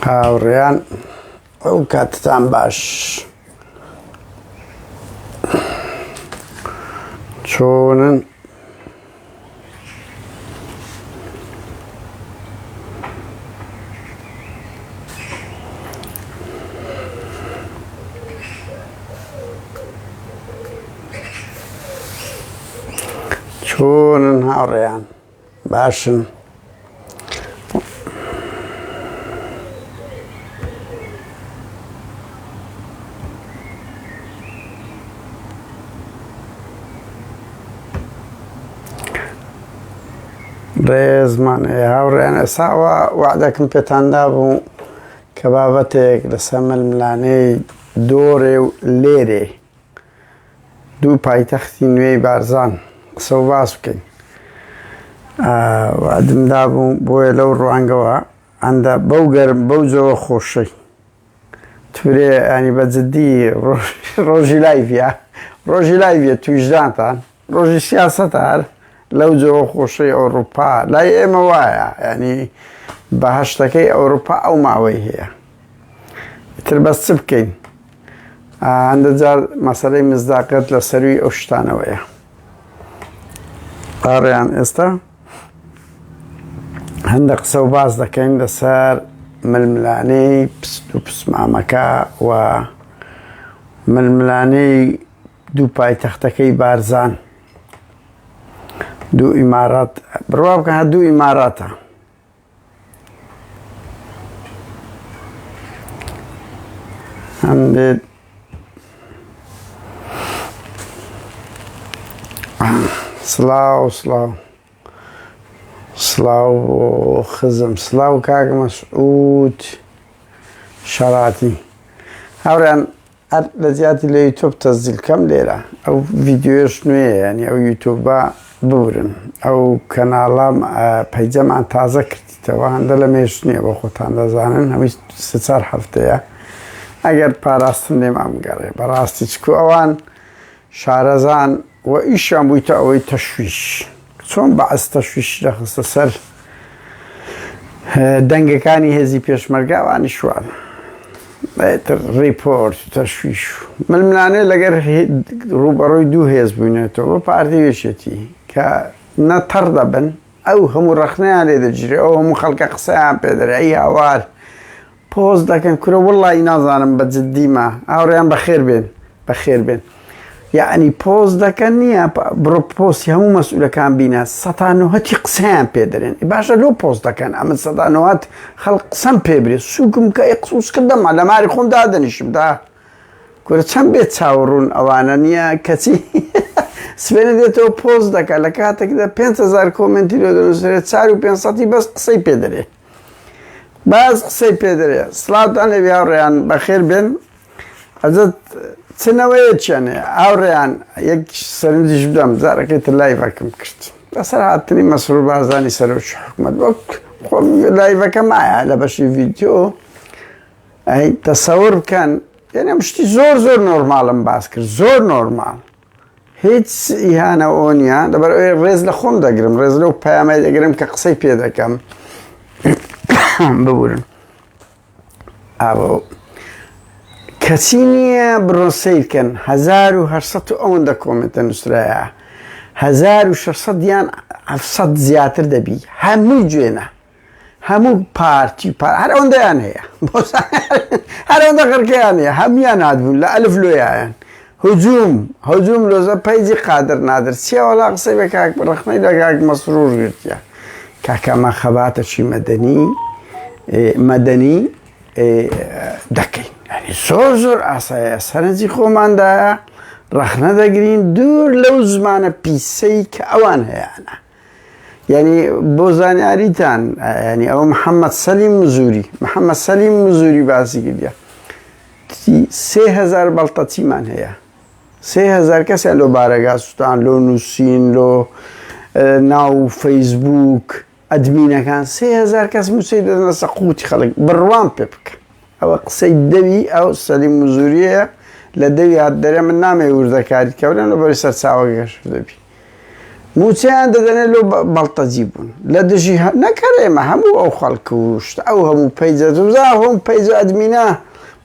هاوڕێیان ئەو کاتتان باش چۆنن هاوڕێیان باشن ڕێزمان هاوڕێیان ئێساوە وعدەکەم پێتاندا بوو کە بابەتێک لەسەر ململانەی دۆڕێ و لێرێ دوو پایتەختی نوێی بارزان قسە و باس بکەین. وعدمدا بوو بۆیە لەو ڕوانگەوە ئەندە بەو گەرم بەو جۆوە خۆشەی تورێ ینی بەجددی ڕۆژی لایڤە تویژدانتان ڕۆژی سیاسەتە هەر لەو جۆوە خۆشەی ئەوروپا لای ئێمە وایە ینی بەهەشتەکەی ئەوروپا ئەو ماوەی هەیە تر بەس چ بکەین هەندە جار مەسەلەی مزداقەت لە سەروی ئەو شتانەوەیە. ئاڕێیان ئێستا هەندە قسە و باس دەکەین لەسەر ململانەی پست و پسمامەکە و ململانەی دوو پایتەختەکەی بارزان دوو ئیمارات بڕوا بکەن هە دوو ئیماراتە هەندێک سڵاو خزم سڵاو کاکە مەسعود شەڕاتی هاوڕێیان هەر لە زیاتی لە یوتیوب تەسجیلکەم لێرە ئەو ڤیدیۆش نوێیە ینی ئەو یوتیوبە ببرن ئەو کەناڵام پەیجەمان تازە کردیتەوە هەندە لە مێژ نییە بۆ خۆتان دەزانن هەمووی سێ-چوار هەفتەیە ئەگەر پاراستن لێمان بگەڕێ بەڕاستی چکو ئەوان شارەزان و ئیشیان بوویتە ئەوەی تەشویش چۆن بەعەز تەشویش دەخستە سەر دەنگەکانی هێزی پێشمەرگاوانی شوان ڕیپۆرت و تەشویش ململانێ لەگەر ڕوبەڕۆی دوو هێز بووینێتەوە بۆ پارتی وێشێتی کە نەتەڕ دەبن ئەو هەموو ڕەخنەیان لێ دەگیرێ ئەو هەموو خەڵکە قسەیان پێدەرێ ئەی هاوار پۆز دەکەن کورە وەڵڵی نازانم بە جددیمە ئاوڕێیان بەخێر بێن یعنی پۆز دەکەن نییە بڕۆ پۆستی هەموو مەسئولەکان بینە سەتانەوەتی قسەیان پێدەرێن باشە لۆ پۆز دەکەن ئەمە سەتانەوەت خەڵک قسەم پێ برێ سووکم کە قسوس کردەمە لە ماری خۆم دادەنیشمدا کورە چەند بێت چاوەڕوون ئەوانە نییە کەچی سوێنە دێتەوە پۆز دەکات لە کاتێکدا 5,000 کۆمنتی لێ دەنووسێت 4,500 بەس قسەی پێدەرێ باز قسەی پێدەرێ سڵاوتان لێبێ هاوڕێیان بەخێر بێن ئەجەت چنەوەیە چیانێ ئاوڕێیان یەک سەرنجیش بدەم جارەکەی تر لایڤەکەم کرد لەسەر هاتنی مەسرور بارزانی سەرۆکی حکوومەت خۆ لایڤەکە مایە لە بەشی ڤیدیۆ تەسەوور بکەن یعنی شتی زۆر نۆرماڵم باس کرد زۆر نۆرماڵ هیچ ئیهانە ئەوە نییە لەبەر ئەوەی ڕێز لە خۆم دەگرم ڕێز لەو پەیامەی دەگرم کە قسەی پێ دەکەم ببورن کەچی نییە بڕۆ سیرکەن 1800 ئەوەندە کۆمنتە نووسرایە 1600 یان 700 زیاتر دەبی هەموو گوێنە هەموو پارتی هەر ئەوەندەیان هەیە هەر ئەوەندە خەرکەیان هەیە هەمویان هاتبوون لە ئەلف لۆیان هەجووم لۆزە پەیجی قادر نادر چیاوەڵا قسەی بە کاک ڕەخنەی لە کاک مەسرور گرتیە کاکەمە خەباتەکی مەدەنی دەکەین زۆر ئاسایە سەرنجی خۆماندایە ڕەخنە دەگرین دوور لەو زمانە پیسەی کە ئەوان هەیەە یعنی بۆ زانیاریتان ینی ئەوە محەممەد سەلیم مزوری باسی کردە 3,000 بەڵتەچیمان هەیە 3,000 کەسیان لۆ بارەگا سووتان لۆ نووسین لۆ ناو فەیسبووک ئەدمینەکان 3,000 کەس مووسەی دەدەنە سەقوتی خەڵک بڕوان پێ بکە ئەوە قسەی دەوی ئەو سەلیم مزوریە لە دەوی هات دەرێ من نامێ وردەکاری کەورن لە بەری سەر چاوە گەشت دەبی موچیان دەدەنێت لۆ بەڵتەجی بوون لە دژی نەکەڕێمە هەموو ئەو خەڵکوشت ئەو هەموو پەیجە دوزا هەم پەیجە ئەدمینە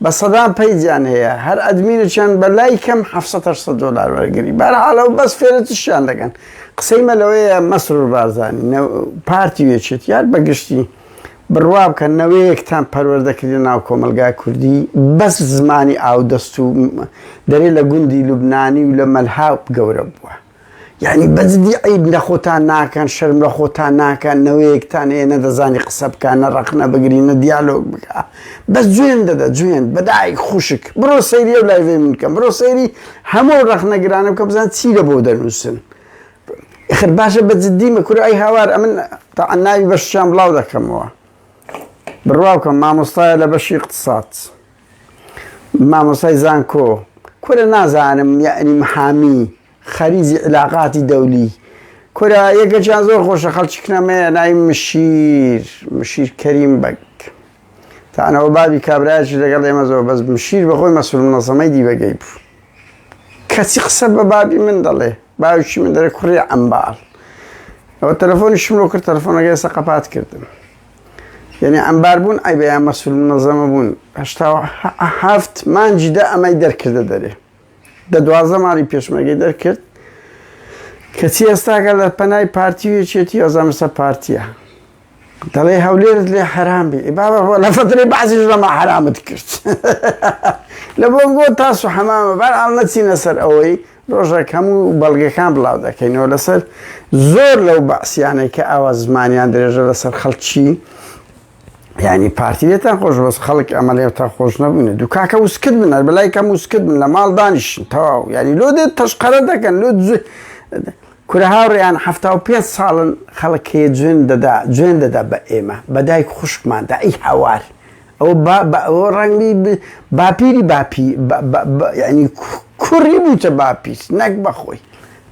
بە سەدان پەیجیان هەیە هەر ئەدمینەچیان بە لای کەم 700 دلار وەرگری بەرحاڵەوە بەس فێرەتشیان دەگەن قسەی مەلەوەیە مەسرور بارزانانی پارتی وێچێت یار بەگشتی بڕوا بکەن نەوەیەکتان پەروەردەکردی ناو کۆمەلگای کوردی بەس زمانی ئاودەست و دەرێ لە گوندی لوبنانی و لە مەلحاو گەورە بووە یعنی بەجددی عیب لە خۆتان ناکەن شەرم لە خۆتان ناکەن نەوەیەکتان هەیە نەدەزانی قسە بکەن نەڕەخنە بگرینە دیالۆگ بکە بەس جوێن دەدە جوێن بەدایک خوشک بڕۆ سەیری ئەو لایڤێ من بکەم بڕۆ سەیری هەموو ڕەخنەگرانە بکە بزان چی لە بۆ دەنووسن خر باشە بەجددی مەکورە ئەی هاوار ئەمن تاعن ناوی بەشیان بڵاو دەکەمەوە بڕوا بکەم مامۆستایە لە بەشی اقتصاد مامۆستای زانکۆ کورە نازانم یعنی محامی خەریزی علاقاتی دەولی کورە یەکەیان زۆر خۆشە خەڵکی کنەمەیە ناوی مشیر کەریم بەگ تاانەوە بابی کابرایەکی لەگەڵ ئێمە زۆر بەس مشیر بەخۆی مەسوول منەزەمەی دیبەگەی بوو کەچی قسە بە بابی من دەڵێ باوکی من دەڵێ کوڕی ئەمباڵ ئەوە تەلەفۆنیشم لۆ کرد تەلەفۆنەکەی سەقەپات کردم یعنی ئەمبار بوون ئەی بەیان مەسوول منەزەمە بوون 7 مانجی دا ئەمەی دەرکردە دەرێ دە 12 ماڵی پێشمەرگەی دەرکرد کەچی ئێستاکە لە پەنای پارتی وێچێتی ئۆزامسە پارتیە دەڵێ هەولێرت لێ حەرام بێ بابە لە فەترەی بەعزیش لەما حەرامت کرد لە بۆ بۆ تاسو حەمامە بەرحاڵ نەچینە سەر ئەوەی ڕۆژێک هەموو بەڵگەکان بڵاو دەکەینەوە لەسەر زۆر لەو بەعسیانەی کە ئاوا زمانیان درێژە لەسەر خەڵکی یعنی پارتی لێتان خۆش بەس خەڵک ئەمەلێتان خۆش نەبوونێ دوو کاکە وسکت بنەر بەلای کەم وسکت بن لە ماڵ دانیشن تەواو یعنی لۆ دێت تەشقەرە دەکەن لۆ کورە هاوڕێیان 75 ساڵن خەڵکەیە جوێن دەدا بە ئێمە بەدایک خوشکماندا ئەی هاوار ئەوە ڕەنگی باپیری باپی ینی کوڕی بووتە باپیر نەک بەخۆی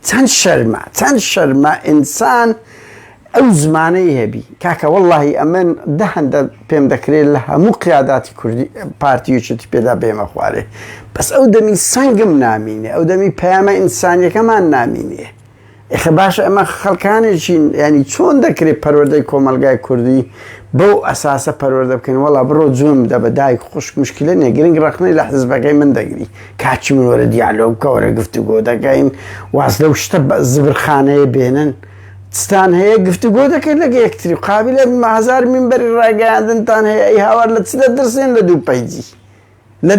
چەند شەرمە ئینسان ئەو زمانەی هەبی کاکە وەڵڵاهی ئەمن دەهەندە پێم دەکرێت لە هەموو قیاداتی کوردی پارتیوچێتی پێدا بێمە خوارێ بەس ئەو دەمی سەنگم نامینێ ئەو دەمی پەیامە ئینسانیەکەمان نامینێ ئێخە باشە ئەمە خەڵکانێکی ینی چۆن دەکرێت پەروەردەی کۆمەلگای کوردی بەو ئەساسە پەروەردە بکەن وەڵا بڕۆ جوێم بدە بە دایک خوشک مشکلە نیە گرنگ ڕەخنەی لە حزبەکەی من دەگری کاچی من وەرە دیالۆگ بکە وەرە گفتوگۆ دەکەین واز لەو شتە زبرخانەیە بێنن ستان هەیە گفتوگۆ دەکەین لەگە یەکتری قابلە هەزار مینبەری ڕاگەیاندنتان هەیە ئەی هاوار لە چ دەترسێن لە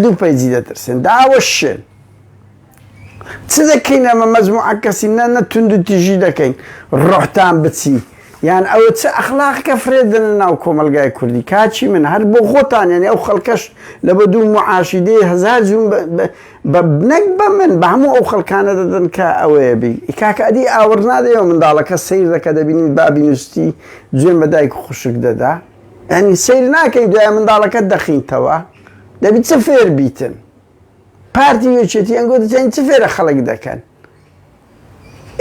دوو پەیجی دەترسێن داوە شێن چ دەکەین ئەمە مەجموعە کەسی نە تونند و تیژی دەکەین ڕۆحتان بچی یان ئەوە چه ئەخلاقەکە فرێدن ناو کۆمەلگای کوردی کاچی من هەر بۆ خۆتان یعنی ئەو خەڵکەش لە بە دوو معاشیدەی هەزار جوون نەک بە من بە هەموو ئەو خەڵکانە دەدەن کە ئەوەیە بی کاکە ئەدی ئاور نادەیەوە منداڵەکە سیر دەکە دەبینین بابی نووستی جوێن بە دایک خوشک دەدا ئەنی سیر ناکەی دوای منداڵەکەت دەخینتەوە دەبی چه فێر بیتن پارتی وێچێتی ئەنگۆ دەچین چ فێرە خەڵک دەکەن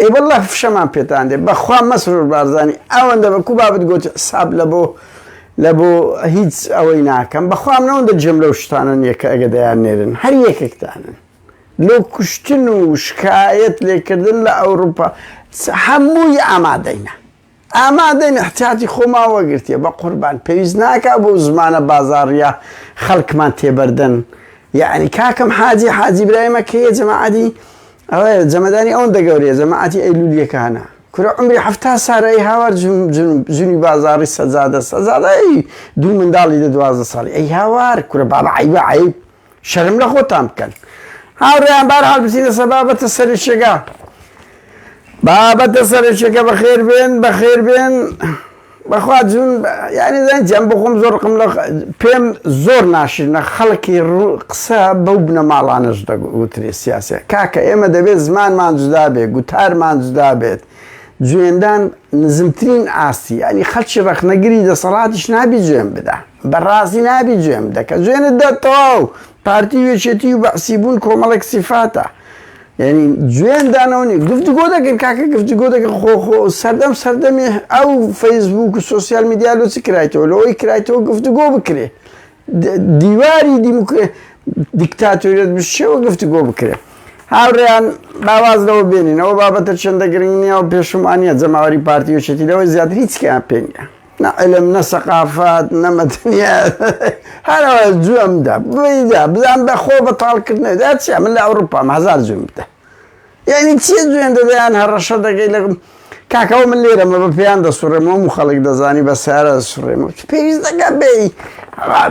ئێ بەڵڵا فشەمان پێتان دێ بەخوا مەسرور بارزانی ئەوەندە بە کو بابت گوتی حساب لە بۆ هیچ ئەوەی ناکەم بەخوام نەوەندە جێم لەو شتانن یەکە ئەگە دەیان نێرن هەر یەکێکتانن لۆ کوشتن و شکایەت لێکردن لە ئەوروپا هەمووی ئامادەین احتیاتی خۆمان وەگرتیە بە قوربان پێویست ناکە بۆ زمانە بازاڕیە خەڵکمان تێبەردن یعنی کاکەم حاجی برایمە کەیە جەماعەتی ئەوەیە جەمەدانی ئەوەن دەگەورێ جەماعەتی ئەیلولیەکانە کورە عمری 7 ساڵی هاوار جونی بازاڕی سەزادەی دوو منداڵی دە 12 ساڵی ئەی هاوار کورە بابە عیب شەرم لە خۆتان بکەن هاوڕێیان بارحاڵ بچینە سەر بابەتە سەرچێگا بەخێر بێن بەخوا جون یعنی زەنجەم بخۆم زۆر ڕقم پێم زۆر ناشرینە خەڵکی قسە بەو بنە ماڵانش دەگوترێ سیاسە کاکە ئێمە دەبێت زمانمان جودا بێت گوتارمان جودا بێت جوێندان نزمترین ئاستی ینی خەڵکی ڕەخنەگری دەسەڵاتیش نابی جوێن بدە بەڕاستی نابی جوێن بدە کە جوێنت دەتەواو پارتی وێچێتی و بەعسی بوون کۆمەڵێک سیفاتە یعنی جوێندانەوەنی گفتوگۆ دەکەن کاکە گفتوگۆ دەکەن خۆ سەردەمی ئەو فەیسبوک و سۆسیال میدیا لۆ چ کرایتەوە لەوەی کرایتەوە گفتوگۆ بکرێ دیواری دیکتاتۆریەت بشێوە گفتوگۆ بکرێ هاوڕێیان باواز لەوە بێنینەوە بابەتە چەندە گرنگ نییە و پێشمانە جەماوەری پارتی وشێتی لەوەی زیاتر هیچکیان پێ نییە نە علم نە سەقافات نە مەدەنیەت هەرەوە جوێمدا بێدا بزان بەخۆ بەتاڵکردنەوە چیە من لە ئەوروپام 1000 جوێم بدە یعنی چیە جوێن دەدەیان هەڕەشە دەگەی لە کاکەوە من لێرەمە بە پێیان دەسوڕێمەوە و خەڵک دەزانی بە سیارە دەسوڕێمەوە پێویست دەگە بێ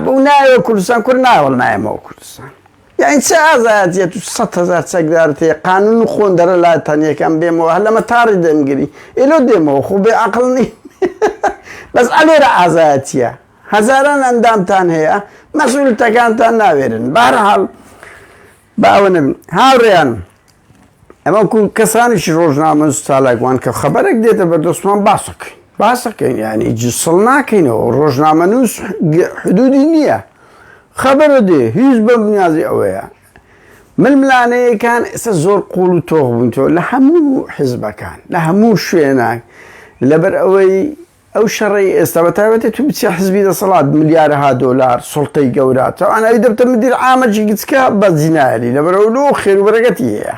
بوو نایەوە کوردستان کورد ناوەڵ نایەمەوە کوردستان یعنی چه ئازایەتیە تو 100,000 چەکدارت هەیە قانون و خۆندەرە لاتەنیەکەم بێمەوە هەر لەمە تاڕی دەمگری ئێلۆ دێمەوە خۆ بێ عەقڵ نی بەس ئەلێرە ئازایەتیە هەزاران ئەندامتان هەیە مەسئوولەتەکانتان ناوێرن بەهەرحاڵ باوە نەبن هاوڕێیان ئەمە کەسانیشی ڕۆژنامە چالاکوان کە خەبەرێک دێتە بەردەستمان باسەکەین یعنی جسڵ ناکەینەوە ڕۆژنامە نووس حدودی نییە خەبەرە دێ هیچ بە بنیازی ئەوەیە ململانەیەکان ئێستا زۆر قوڵ و تۆغ بوونەوە لە هەموو حیزبەکان لە هەموو شوێناک لەبەر ئەوەی ئەو شەڕی ئێستا بەتایبەتی تو بچی حزبی دەسەڵات ملیارەها دۆلار سڵتەی گەوراتەوە ئەناوی دەبتە مدیر عامەجی گچکە بە جینایەری لەبەر ئەو لۆ خێروبەرەکەتی هەیە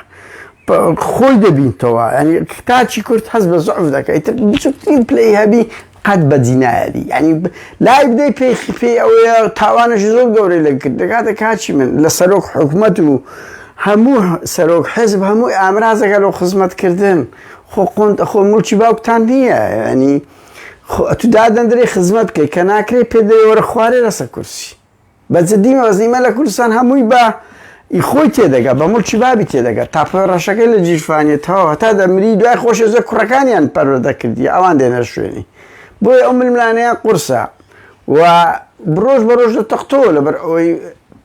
خۆی دەبینتەوە ینی کتاچی کورد هەست بە زعف دەکەیت بچووترین پلەی هەبی قەت بە جینایەری ینی لای بدەی پێی ئەوەیە تاوانەشی زۆر گەورەی لە کرد دەکاتە کاچی من لە سەرۆک حکوومەت و هەموو سەرۆک حزب هەمووی ئامرازەکە لەو خزمەتکردن خۆ مڵکی باوکتان نییە ینی تو دادەندرێ خزمەت بکەی کە ناکرێ پێدەی وەرە خوارێ لەسەر کورسی بەجددی مەوەزنیمە لە کوردستان هەمووی بە خۆی تێدەگا بە مڵکی بابی تێدەگات تاپە ڕەشەکەی لە جیرفانێتەوە هەتا دەمری دوای خۆشە زە کوڕەکانیان پەروەردەکردی ئەوان دێنە شوێنی بۆیە ئەو ململانەیە قورسە و بڕۆژ بە ڕۆژ دەتەختەوە لەبەر ئەوەی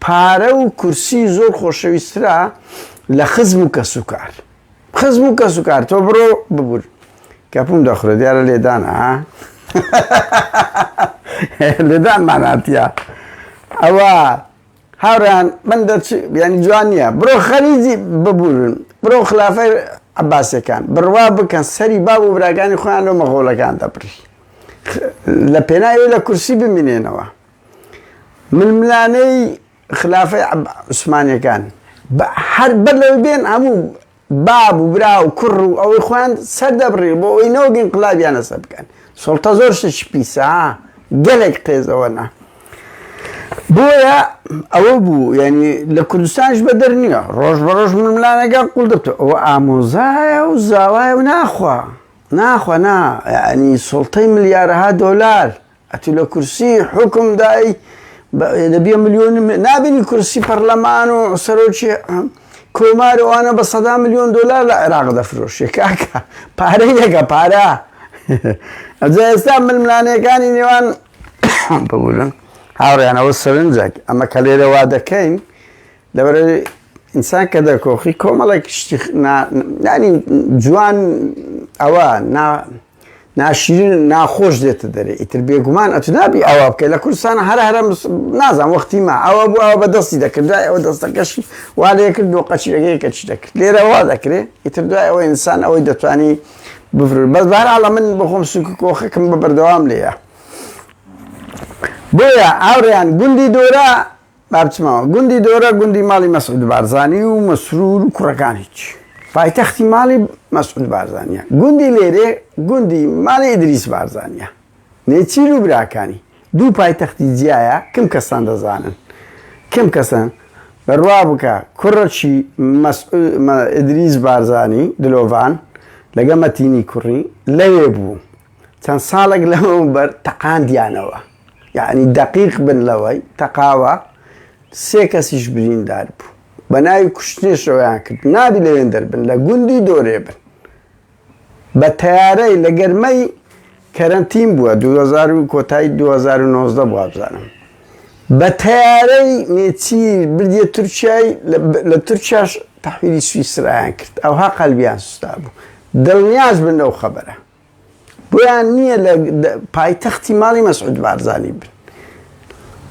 پارە و کورسی زۆر خۆشەویسترا لە خزم و کەسوکار خزم و کەسوکار تۆ بڕۆ ببور کەپوم دەخورە دیارە لێدانە لێدان ماناتیە ئەوە هاوڕیان من ینی جوان نییە بڕۆ خەریجی ببورن بڕۆ خلافەی عەباسیەکان بڕوا بکەن سەری باب و براکانی خۆیان لەو مەغۆڵەکان دەبڕی لە پێناوی لە کورسی بمینێنەوە ململانەی خلافەی عوسمانیەکان هەر بەر لەوەی بێن هەموو باب و برا و کوڕ و ئەوەی خۆیان سەر دەبڕی بۆ ئەوی نەوەک ئینقلابیانە سەر بکەن سڵتە زۆر شتێکی پیسە گەلێک قێزەوەنا بۆیە ئەوە بوو ینی لە کوردستانش بەدەر نییە ڕۆژ بە ڕۆژ ململانەکە قوڵ دەبتەوە ئەوە ئامۆزایە و زاوایە و ناخوا ینی سڵتەی ملیارەها دۆلار ئەتی لە کورسی حکم دای دەبیە ملیۆن نابینی کورسی پەرلەمان و سەرۆکی کۆماری ئەوانە بە 100 ملیۆن دۆلار لە عێراق دەفرۆشێ کاکە پارەی دەگە پارە ئەجا ئێستا ململانەکانی نێوان ببورن هاوڕیانەوە سەرنجێک ئەمە کە لێرە وا دەکەین لەبەرەوەی ئینسان کە دەکۆخی کۆمەڵێک شتی ینی جوان ئەوە ناشیرین ناخۆش دێتە دەرێ ئیتر بێگومان ئەتو نابی ئەوە بکەی لە کوردستانە هەرە نازان وەختی ما ئەوە بوو ئەوە بەدەستی دەکرد دوای ئەوە دەستەکەشی وا لێکرد دۆ قەچیرەکەی کەچی دەکرد لێرە وا دەکرێت ئیتر دوای ئەوە ئینسان ئەوەی دەتوانی بفرن بەس بەهەرحاڵ من بەخۆم سووکی کۆخەکەم بە بەردەوام لێیە بۆیە ئاوڕێیان گوندی دۆرە بابچمەوە گوندی دۆرە گوندی ماڵی مەسعود بارزانی و مەسرور و کوڕەکان هیچ پایتەختی ماڵی مەسعود بارزانیە گوندی لێرێ گوندی ماڵی ئیدریس بارزانیە نێچیر و براکانی دوو پایتەختی جیایە کەم کەسان دەزانن کەم کەسن بەڕوا بکە کوڕەکی ئیدریس بارزانی دلۆڤان لەگە مەتینی کوڕی لەوێ بوو چەند ساڵێک لەمە بەر تەقاندیانەوە یعنی دقیق بن لەوەی تەقاوە 3 کەسیش بریندار بوو بە ناوی کوشتنێشەوەیان کرد نابی لەوێن دەربن لە گوندی دۆرێ بن بە تەیارەی لە گەرمەی کەرەنتین بووە 2000 کۆتایی 2019 بووە بزانم بە تەیارەی نێچیر بردیە تورکیای لە تورکیاش تەحویلی سویسرایان کرد ئەوها قەلبیان سوستا بوو دڵنیاز بن لەو خەبەرە بۆیان نییە لە پایتەختی ماڵی مەسعود بارزانی بن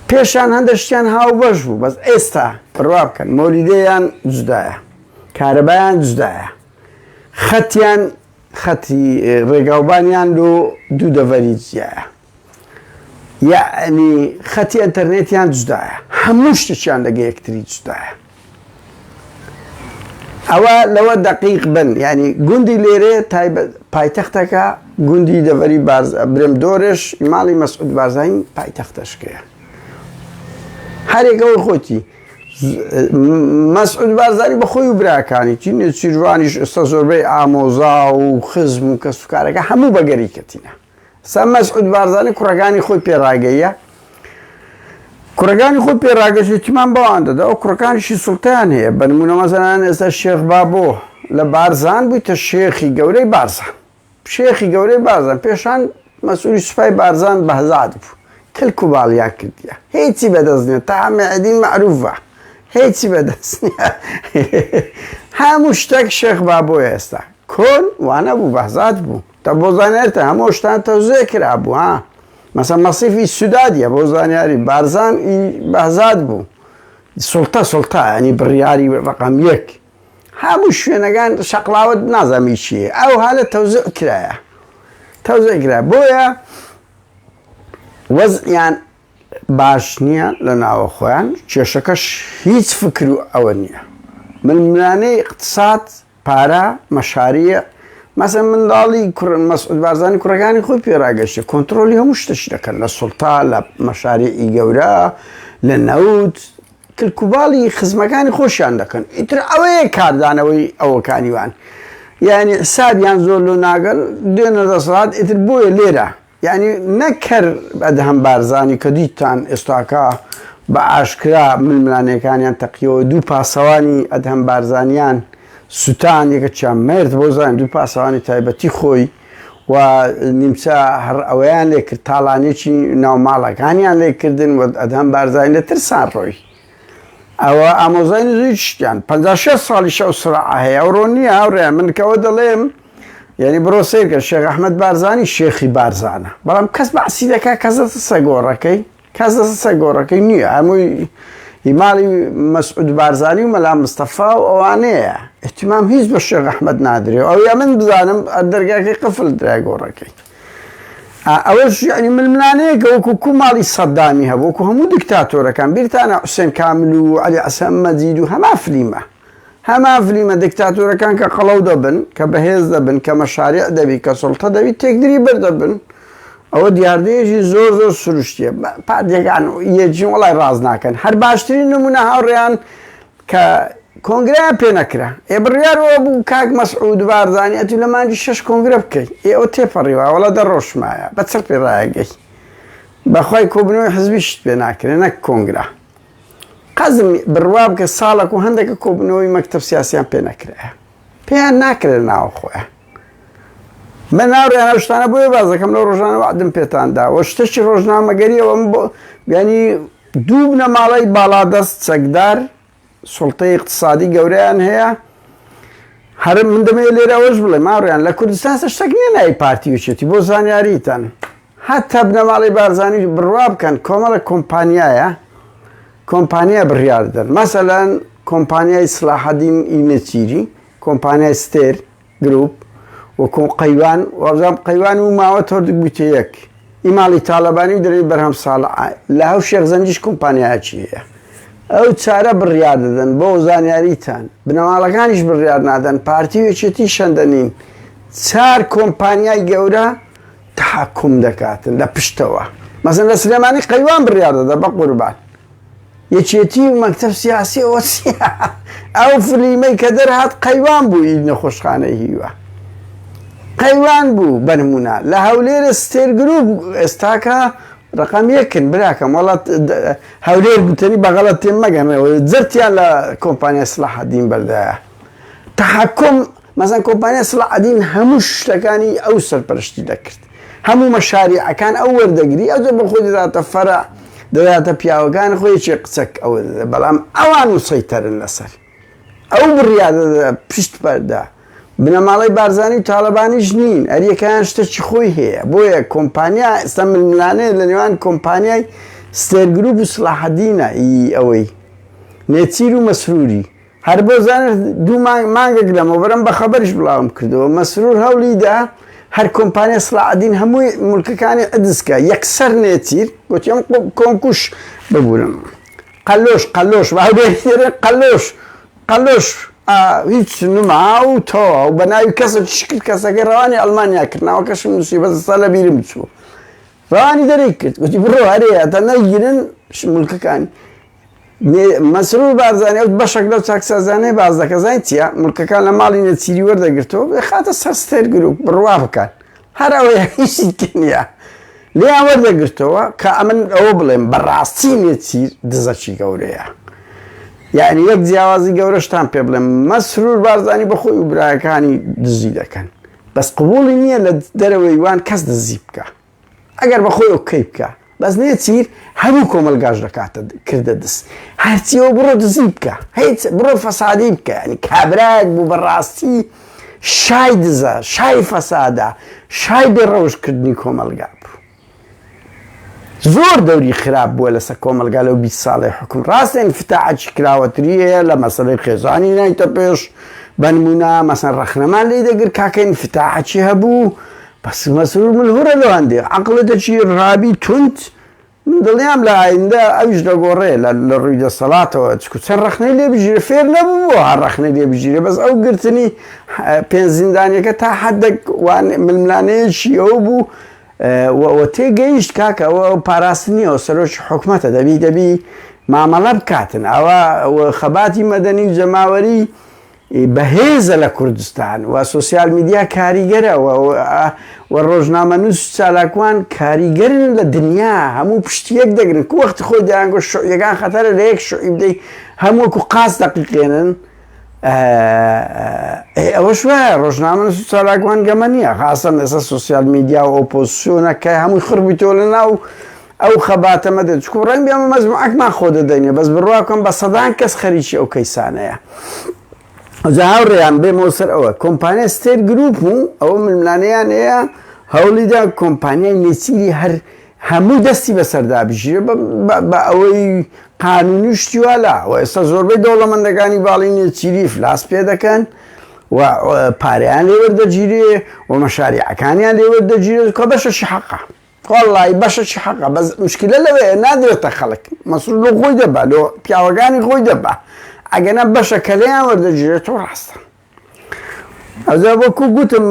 پێشان هەندە شتیان هاوبەش بوو بەس ئێستا بڕوا بکەن مۆلیدەیان جودایە کارەبایان جودایە خەتیان خەتی ڕێگاوبانیان لۆ دوو دەڤەری جیایە یعنی خەتی ئەتەرنێتیان جودایە هەموو شتێکیان لەگە یەکتری جودایە ئەوە لەوە دقیق بن ینی گوندی لێرێ پایتەختەکە گوندی دەڤەری برم دۆرش ماڵی مەسعود بارزانی پایتەختەشکەیە هەرێکەوەی خۆتی مەسعود بارزانی بە خۆی و براکانی چیروانیش ئێستا زۆربەی ئامۆزا و خزم و کەسوکارەکە هەموو بەگەری کەتینە سا مەسعود بارزانی کوڕەکانی خۆی پێڕاگەیە کوڕەکانی خۆی پێڕاگەشتیمان بەوان دەدا ئەو کوڕەکانیشی سوڵتان هەیە بە نمونە مەسەڵەن ئێستا شێخ بابۆ لە بارزان بوویتە شێخی گەورەی بارزان شێخی گەورەی بارزان پێشان مەسئولی سوپای بارزان بەهزاد بوو کلک و باڵیان کردیە هیچی بەدەست نییە تا ئەمەعدین مەعروفە هیچی بەدەست نییە هەموو شتێک شێخ بابۆیە ئێستا کۆن وانە بوو بەهزاد بوو تا بۆ زانێتە هەموو شتان تەوزێ کرا بوو ها مەسەڵەن مەسیفی سودادیە بۆ زانیاری بارزان بەهزاد بوو سوڵتە ینی بڕیاری ڕقم یەک هەموو شوێنەکان شەقڵاوت نازەمی چییە ئەو هەلە تەوزێ کرایە تەوزێ کرا بۆیە وەزعیان باش نییە لە ناوە خۆیان کێشەکەش هیچ فکر و ئەوە نییە ململانەی اقتصاد پارە مەشاریە مەسەڵەن منداڵی مەسعود بارزانی کوڕەکانی خۆی پێڕاگەشتە کۆنتڕۆلی هەموو شتەشی دەکەن لە سوڵتا لە مەشاریعی گەورە لە نەوت کلکوباڵی خزمەکانی خۆشیان دەکەن ئیتر ئەوەیە کاردانەوەی ئەوەکانیوان یعنی حسابیان زۆر لۆ ناگەن دوێنە دەسەڵات ئیتر بۆیە لێرە یعنی نەکەر بەدەهەم بارزانی کە دیتان ئێستاکە بە ئاشکرا ململانەکانیان تەقیەوە دوو پاسەوانی ئەدهەم بارزانیان سوتان یەکە چیان مرد بۆ زان دوو پاسەوانی تایبەتی خۆی و نیمچە هەر ئەوەیان لێ کرد تاڵانێکی ناوماڵەکانیان لێکردن و ئەدهەم بارزانی لە ترسان ڕۆی ئەوە ئامۆزای نزوی شتیان 56 ساڵی شەو سرعە هەیە ئەو ڕۆ نییە هاوڕێ من کەەوە دەڵێم یعنی بڕۆ سیرکە شێخ ئەحمەد بارزانی شێخی بارزانە بەڵام کەس بەعسی دەکات کەس دەستە سەگۆڕەکەی کەس دەستە سەگۆڕەکەی نییە هەمووی هیماڵی مەسعود بارزانی و مەلا مستەفا و ئەوانەیە احتیمام هیچ بە شێخ ئەحمەد نادرێ ئەو یا من بزانم دەرگاکەی قفل درای گۆڕەکەی ئەوەش یعنی ململانەیەکە وەکو کوماڵی سەدامی هەبوو وەکو هەموو دیکتاتۆرەکان بیرتانە حوسێن کامل و عەلی حەسەن مەجید و هەما فلیمە دیکتاتۆرەکان کە قەڵەو دەبن کە بەهێز دەبن کە مەشاریع دەبی کە سوڵتە دەبی تێکدری بەردەبن ئەوە دیاردەیەکی زۆر سروشتیە پارتیەکان یەکجین وەڵای ڕاز ناکەن هەر باشترین نمونە هاوڕێیان کە کۆنگرەیان پێ نەکرا بڕیارەوە بوو کاک مەسعود بارزانی ئەتوو لە مانجی 6 کۆنگرە بکەیت ئەوە تێپەڕیوە وەڵا دەڕۆشمایە بە چەر پێ ڕایەگەی بەخوای کۆبنەوەی حزبیشت پێ ناکرێ نەک کۆنگرە قەزم بڕوا بکە ساڵێک و هەندێکە کۆبنەوەی مەکتەب سیاسیان پێ نەکرایە پێیان ناکرێت ناوە خۆیان من ناوڕێیان ئەو شتانە بۆیە باز دەکەم لەو ڕۆژانە وعدم پێتاندا وە شتێکی ڕۆژنامەگەریەوە بۆ ینی دوو بنەماڵەی باڵادەست چەکدار سوڵتەی اقتصادی گەورەیان هەیە هەر من دەمەوێت لێرە ئەوەش بڵێ ماڕیان لە کوردستان شتێک نییە ناوی پارتی وچێتی بۆ زانیاریتان هەتا بنەماڵی بارزانی بڕوا بکەن کۆمەڵە کۆمپانیایە کۆمپانیا بڕیار دەن مەسەلەن کۆمپانیای سلاحەدین ئیمەچیری کۆمپانیای ستێر گروپ وەکو قەیوان وەبزانام قەیوان و ماوە تۆردک بوویتە یەک ئیماڵی تاالبانی و دەرەوەی بەرهەم ساڵە لە هەو شێخ زەنجیش کۆمپانیایەکی هەیە ئەو چارە بڕیار دەدەن بۆ زانیاریتان بنەماڵەکانیش بڕیار نادەن پارتی وێچێتی شەندەنین چار کۆمپانیای گەورە تحکم دەکاتن لە پشتەوە مەسەڵەن لە سلێمانی قەیوان بڕیار دەدە بە قوربان یەکێتی و مەکتەب سیاسی ئەوە ئەو فلیمەی کە دەرهات قەیوان بوو ئید نەخۆشخانەی هیوە قەیوان بوو بەنمونە لە هەولێرە ستێر گروپ ئێستاکە ڕقم یەکن براکەم وڵات هەولێر گوتنی بەغەڵەت تێم مەگەنەوە جەرتیان لە کۆمپانیای سلاحەدین بەردایە تحکم مەسەڵەن کۆمپانیای سلاحەدین هەموو شتەکانی ئەو سەرپەرشتی دەکرد هەموو مەشاریعەکان ئەو وەردەگری ئەو بە خۆی دەداتە فەرع دەداتە پیاوەکان خۆیەکی قچەک ئەوە بەڵام ئەوان وسەیتەرن لەسەر ئەو بڕیار پشت بەردا بنەماڵەی بارزانی و تاالبانیش نین ئەریەکان شتێکی خۆی هەیە بۆیە کۆمپانیا ئێستا ململانەیە لە نێوان کۆمپانیای ستێرگروپ و سلاحەدینە ئەوەی نێچیر و مەسروری هەر بۆ زانێت دوو مانگێک لەمەوە بەرەم بە خەبەریش بڵاوم کردەوە مەسرور هەولیدا هەر کۆمپانیا سلاحەدین هەمووی مولکەکانی ئەدسکە یەکسەر نێچیر گوتی ئەم کۆنکوش ببوورن قەلۆش قەلۆش قەلۆش هیچ نما و تەواو و بە ناوی کەسە شکرد کەسەکەی ڕەوانی ئەڵمانیا کردنەوە کەشم نووسی بەس سا لە بیرم بچوو ڕەوانی دەرەی کرد وتی بڕۆ هەرەیە تا نەگیرن مولکەکانی مەسرور بارزانانی ئەو بەشێک لەو چاکسازانەی باز دەکەزانانی چییە مولکەکان لە ماڵی نەچیری وەردەگرتەوە بخاتە سەر ستێر گروپ بڕوا بکات هەر ئەوەیە هیچی نییە لێیان وەردەگرتەوە کە ئەمن ئەوە بڵێم بەڕاستی نێچیر دزەکی گەورەیە یعنی یەک جیاوازی گەورەشتان پێ بڵێم مەسرور بارزانی بەخۆی و برایەکانی دزی دەکەن بەس قبوڵی نییە لە دەرەوەی وان کەس دزی بکە ئەگەر بەخۆی ئۆکەی بکە بەس نێچیر هەموو کۆمەلگاش دەکاتە کردە دەست هەرچیەوە بڕۆ دزی بکە هیچ بڕۆ فەسادی بکە ینی کابراەک بوو بەڕاستی شای دزە شای فەسادە شای بێڕەوشکردنی کۆمەلگا بوو زۆر دەوری خراپ بووە لەسەر کۆمەلگا لەو 20 ساڵی حکوم ڕاستە انفتاحێکی کراوەتری هەیە لە مەسەلەی خێزانی نایتە پێش بەنمونە مەسەن ڕەخنەمان لێ دەگر کاکە انفتاحێکی هەبوو بەس مەسرور ملهورە لەو هەندێک عەقڵەتێکی ڕابی تونت من دڵنیام لە ئایندە ئەویش دەگۆڕێ لە ڕووی دەسەڵاتەوە چکو چەند ڕەخنەی لێ بژیرە فێر نەبوو هەر ڕەخنەی لێ بژیرە بەس ئەو گرتنی پێنج زیندانیەکە تا حەدێک ململانەیەکی ئەوە بوو و تێگەیشت کاکە ئەوە پاراستنیەوە سەرۆکی حکومەتە دەبی مامەڵە بکاتن ئەوە خەباتی مەدەنی و جەماوەری بەهێزە لە کوردستان و سوسیال میدیا کاریگەرە و ڕۆژنامەنووس چالاکوان کاریگەرن لە دنیا هەموو پشتیەک دەگرن کو وەختی خۆی دەیانگۆ شوعیەکان خەتەرە لە یەک شوعی بدەی هەموو وەکو قاس دەقیقێنن ئەوەش وایە ڕۆژنامەنووس چالاکوان گەمە نییە خاستن ئێستا سوسیال میدیا و ئۆپۆزیسیۆنەکە هەمووی خڕبیتۆ لە ناو ئەو خەباتەمە دێت چکو ڕەنگ بیامە مەزموعەکمان خۆ دەدەینێ بەس بڕواکەم بە سەدان کەس خەریکی ئەو کەیسانەیە ئەجا هاوڕێیان بێمەوە سەر ئەوە کۆمپانیا ستێت گروپ و ئەوە ململانەیان هەیە هەوڵیدا کۆمپانیای نێچیری هەر هەموو دەستی بەسەردا بژیرە بە ئەوەی قانونی شتیوالا و ئێستا زۆربەی دەوڵەمەندەکانی باڵی نێچیری فلاس پێ دەکەن و پارەیان لێ وەردەگیرێ و مەشاریعەکانیان لێ وەردەگیرێت کە بەشەشی حەقە وەڵڵی بەشەشی حەقە بەس مشکلە لەوەیە نادرێتە خەڵک مەسوول لە خۆی دەبا لۆ پیاوەکانی خۆی دەبا ئەگەنە بەشە کەلەیان وەردەگیرێتەوە ڕاستە ئەجا وەکو گوتم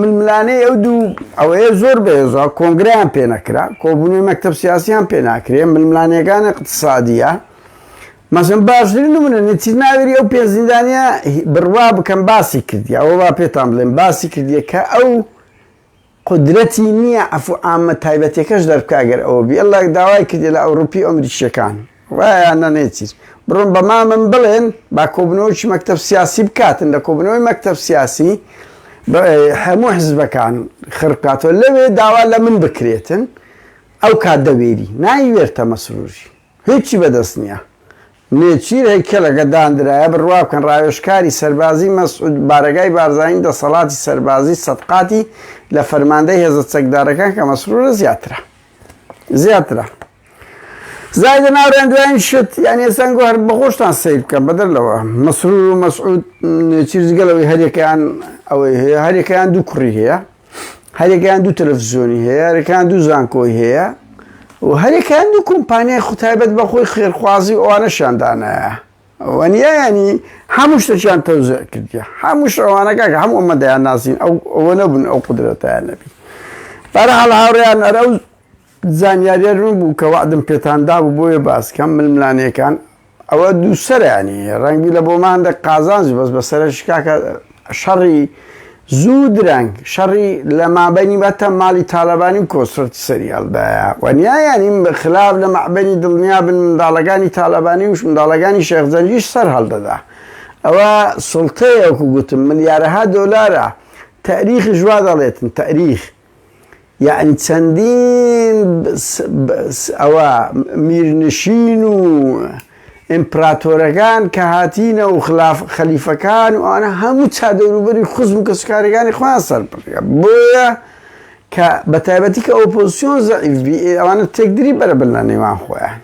ململانەی ئەو دوو ئەوەیە زۆر بەهێزە کۆنگرەیان پێ نەکرا کۆبوونەوەی مەکتەب سیاسییان پێ ناکرێ ململانەکان اقتصادیە مەسەڵەن باشترین نمونە نێچیر ناوێری ئەو پێنج زیندانیە بڕوا بکەم باسی کردی ئەوە با پێتان بڵێم باسی کردیە کە ئەو قدرەتی نییە ئەفو ئامە تایبەتێکەش دەربکاگەر ئەوە بی ئەڵڵا داوای کردی لە ئەوروپی ئەمریکیەکان وایە نێچیر بڕۆن بەما من بڵێن با کۆبنەوەی مەکتەب سیاسی بکاتن لە کۆبنەوەی مەکتەب سیاسی هەموو حزبەکان خڕکاتەوە لەوێ داوا لە من بکرێتن ئەو کات دەوێری نایوێتە مەسروری هیچی بەدەست نییە نێچیر هەیکەلەکە دانرایە بڕوا بکەن ڕاوێژکاری سەربازی مەسعود بارەگای بارزانانی دەسەڵاتی سەربازی سەدقاتی لە فەرماندەی هێزە چەکدارەکان کە مەسرورە زیاترە زایدە ناوڕێن دوایین شت یعنی ئێستا هەر بەخۆشتان سیر بکەم بەدەرلەوە مەسرور و مەسعود نێچیر جگەلەوەی هەرێکیان ئەوەی هەیە هەرێکیان دوو کوڕی هەیە هەرێکیان دوو تەلەڤیزیۆنی هەیە هەرێکیان دوو زانکۆی هەیە و هەرێکیان دوو کۆمپانیای خوتایبەت بەخۆی خێرخوازی ئەوانەشاندانایە وەنیە ینی هەموو شتێکیان تەوزیع کردیە هەموو شەوانەکە کە هەموو ئەمەدەیان نازین ئەوە نەبوون ئەو قودرەتیان نەبی بەرەحاڵ هاوڕێیان ئەرە و زانیاریە بوو کە وعدم پێتاندا بوو بۆیە باسکەم ململانەکان ئەوە دووسەرانی ڕەنگی لە بۆماندە قازانجی بەس بەسەرش کاکە شەڕی زوو درەنگ شەڕی لە مابەینی بەتە ماڵی تالەبانی و کۆسرەتی سەریالدایە وەنیا ینی خلاف لە مەعبەنی دڵنیا بن منداڵەکانی تالەبانی وش منداڵەکانی شێخزەنجیش سەر هەڵدەدا ئەوە سوڵتەیە وەکو گوتم ملیارەها دۆلارە تەریخی ژوا دەڵێتن تەریخ یعنی چەندین ئەوە میرنشین و ئیمپراتۆرەکان کە هاتینە و خەلیفەکان و ئەوانە هەموو چادەوروبەری خوزم و کەسوکاریەکانی خۆیان سەربڕکە بۆیە کە بە تایبەتی کە ئۆپۆزیسیۆن زەعیف ئەوانە تێکدری بەرەبن لە نێوان خۆیان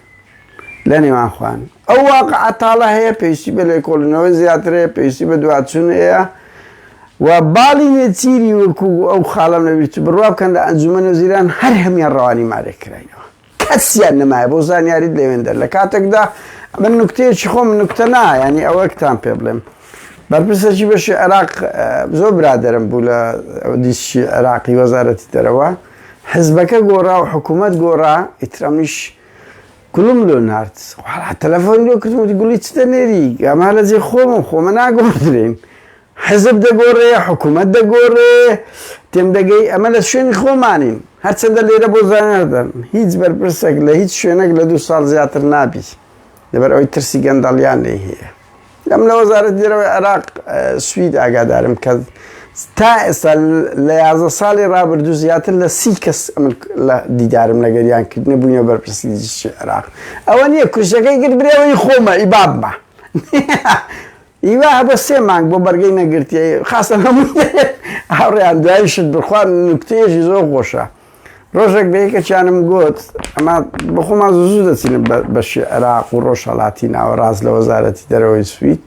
لە نێوان خۆیان ئەو واقعە تاڵە هەیە پێویستی بە لێکۆڵینەوەی زیاترەیە پێویستی بە دواتچوون هەیە و باڵی نێچیری وەکو ئەو خاڵم نەبیێت بڕوا بکەن لە ئەنجومەن وەزیران هەر هەمیان ڕەوانی مارێکراینەوە کەسیان نەمایە بۆ زانیاریت لەوێن دەر لە کاتێکدا من نوکتەیەکی خۆم نوکتە نا ینی ئەوەکتان پێ بڵێم بەرپرسێکی بەشی عێراق زۆر برادەرم بوو لە دیسکی عێراقی وەزارەتی دەرەوە حزبەکە گۆڕا و حکوومەت گۆڕا ئیترەمیش گوڵم لۆ نارد تەلەفۆنی لۆ کردوتی گوڵی چ دەنێری ئەمە لە جێ خۆمە ناگۆڕدرێن حزب دەگۆڕێ حکوومەت دەگۆڕێ تێم دەگەی ئەمە لە شوێنی خۆمانین هەرچەندە لێرە بۆ زانەردەن هیچ بەرپرسێک لە هیچ شوێنێک لە 2 ساڵ زیاتر نابی لەبەر ئەوەی ترسی گەندەڵیان لێ هەیە لەم لە وەزارەتی دەرەوەی عێراق سوید ئاگادارم کە تا ئێستا لە 11 ساڵی ڕابردوو زیاتر لە 30 کەس لە دیدارم لەگەریان کردنە بووینە بەرپرسی دیسکی عێراق ئەوە نییە کوشتەکەی کرد برێەوەی خۆمە ئیبابمە ئیوا بە 3 مانگ بۆ بەرگەی نەگرتی خاستە هەموو هاوڕێیان دوایشت بخوان نوکتەیەشی زۆر خۆشە ڕۆژێک بەیەکەچیانم گوت ئەمە بەخۆمان زوو دەچین بەشی عێراق و ڕۆژهەڵاتی ناوەڕاست لە وەزارەتی دەرەوەی سوید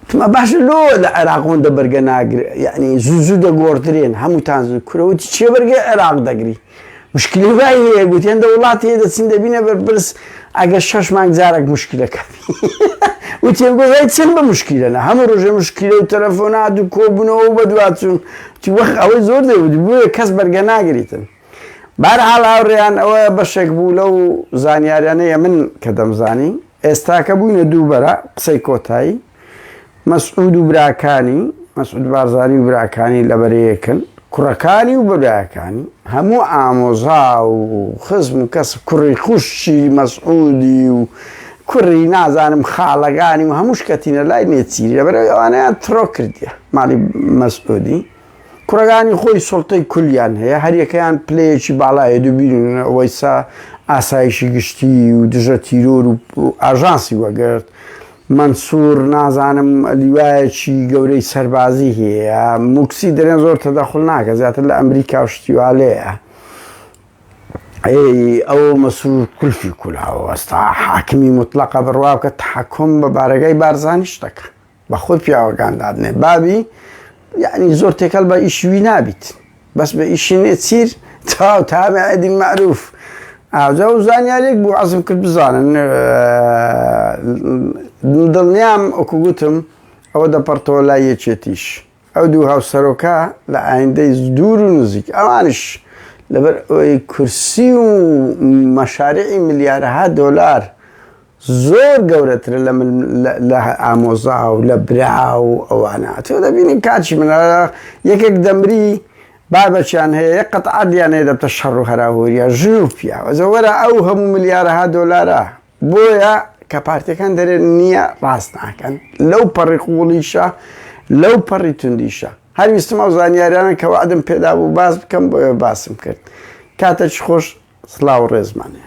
تمە باشە لۆ لە عێراقۆندە بەرگە ناگر یعنی زوو دەگۆڕدرێن هەمووتان زوو کورەوتی چێ بەرگە عێراق دەگری مشکلی وای هەیە گوتێن دە وڵاتی هەیە دەچین دەبینە بەرپرس ئەگەر 6 مانگ جارێک مشکلەکەبی وتێ گۆزای چەند بە مشکلەنە هەموو ڕۆژێ مشکلە و تەلەفۆنات و کۆبوونەوە و بەدواتچوون وەخ ئەوەی زۆر دەوتی بۆیە کەس بەرگە ناگریتن بەرحاڵ هاوڕێیان ئەوە بەشێک بوو لەو زانیاریانەیە من کە دەمزانی ئێستاکە بووینە دووبەرە قسەی کۆتایی مەسعود و براکانی مەسعود بارزانی و براکانی لەبەرەیەکن کوڕەکانی و بەبرایەکانی هەموو ئامۆزا و خزم و کەس کوڕی خوشی مەسعودی و کوڕی نازانم خاڵەکانی و هەموو شکەتینە لای نێچیری لەبەرەوەی ئەوانەیان تڕۆ کردیە ماڵی مەسعودی کوڕەکانی خۆی سڵتەی کولیان هەیە هەریەکەیان پلەیەکی باڵایە دوبیرن ئەوەی ئاسایشی گشتی و دژە تیرۆر و ئاژانسی وەگرت منسوور نازانم لیوایەکی گەورەی سەربازی هەیە موکسی دەرێن زۆر تەدەخڵ ناکە زیاتر لە ئەمریکا و شتیوالەیە ئەو مەسوور کولفی کولاوە ئەستا حاکمی مطلقە بڕواو کە تحکم بە بارگای بارزانی شتەکە بە خۆی پیاوەکان دادنێ بابی یعنی زۆر تێکەڵ بە ئیشوی نابیت بەس بە ئیشی نێ چیر تابع عەدی معروف ئاجا و زانیارێک بوو عەزم کرد بزانن دڵنیام ئەوکو گوتم ئەوە دەپەڕتەوە لای یەکێتیش ئەو دوو هاوسەرۆکە لە ئایندەی دوور و نزیک ئەوانش لەبەر ئەوەی کورسی و مەشارعی ملیارەها دۆلار زۆر گەورەترە لە ئامۆزا و لە برا و ئەوانە تۆ دەبینی کاچی منە یەکێک دەمری بابەچیان هەیە یەک قەتعادیان هەیە دەبتە شەڕ و هەراهۆریە ژوو پیاوە زەوەرە ئەو هەموو ملیارەها دۆلارە بۆیە کە پارتیەکان دەرێن نییە ڕاست ناکەن لەو پەڕی قوڵیشە لەو پەڕی توندیشە هەرویستم ئەو زانیاریانە کە وعدم پێدا بوو باس بکەم بۆیە باسم کرد کاتێکی خۆش سڵاو و ڕێزمانێ